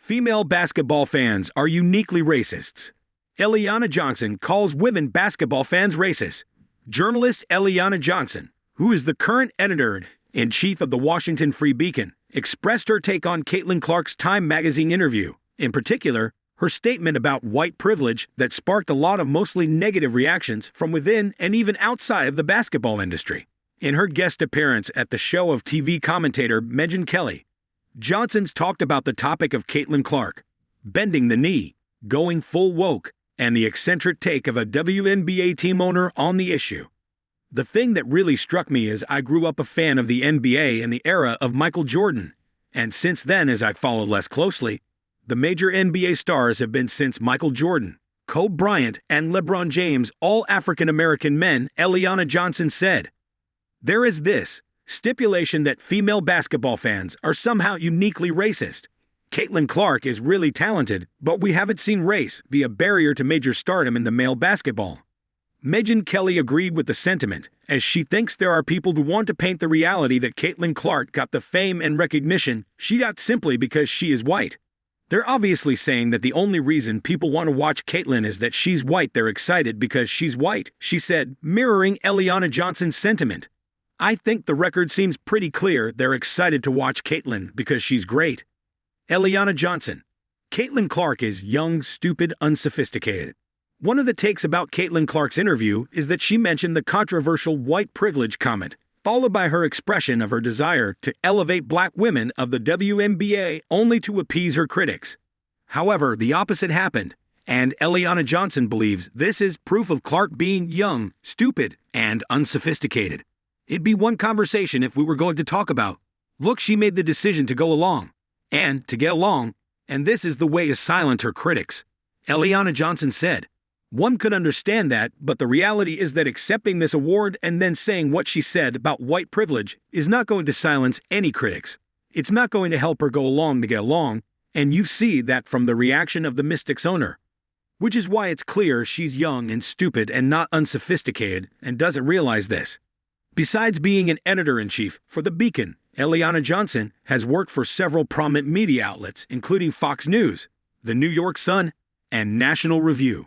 Female basketball fans are uniquely racists. Eliana Johnson calls women basketball fans racist. Journalist Eliana Johnson, who is the current editor-in-chief of the Washington Free Beacon, expressed her take on Caitlin Clark's Time magazine interview. In particular, her statement about white privilege that sparked a lot of mostly negative reactions from within and even outside of the basketball industry. In her guest appearance at the show of TV commentator Megyn Kelly, Johnson's talked about the topic of Caitlin Clark, bending the knee, going full woke, and the eccentric take of a WNBA team owner on the issue. The thing that really struck me is I grew up a fan of the NBA in the era of Michael Jordan, and since then, as I followed less closely, the major NBA stars have been since Michael Jordan, Kobe Bryant, and LeBron James, all African-American men, Eliana Johnson said. There is this stipulation that female basketball fans are somehow uniquely racist. Caitlin Clark is really talented, but we haven't seen race be a barrier to major stardom in the male basketball. Megyn Kelly agreed with the sentiment, as she thinks there are people who want to paint the reality that Caitlin Clark got the fame and recognition she got simply because she is white. They're obviously saying that the only reason people want to watch Caitlin is that she's white. They're excited because she's white, she said, mirroring Eliana Johnson's sentiment. I think the record seems pretty clear. They're excited to watch Caitlin because she's great. Eliana Johnson. Caitlin Clark is young, stupid, unsophisticated. One of the takes about Caitlin Clark's interview is that she mentioned the controversial white privilege comment, followed by her expression of her desire to elevate black women of the WNBA only to appease her critics. However, the opposite happened, and Eliana Johnson believes this is proof of Clark being young, stupid, and unsophisticated. It'd be one conversation if we were going to talk about, look, she made the decision to go along, and to get along, and this is the way to silence her critics. Eliana Johnson said, one could understand that, but the reality is that accepting this award and then saying what she said about white privilege is not going to silence any critics. It's not going to help her go along to get along, and you see that from the reaction of the Mystics owner. Which is why it's clear she's young and stupid and not unsophisticated and doesn't realize this. Besides being an editor-in-chief for The Beacon, Eliana Johnson has worked for several prominent media outlets, including Fox News, The New York Sun, and National Review.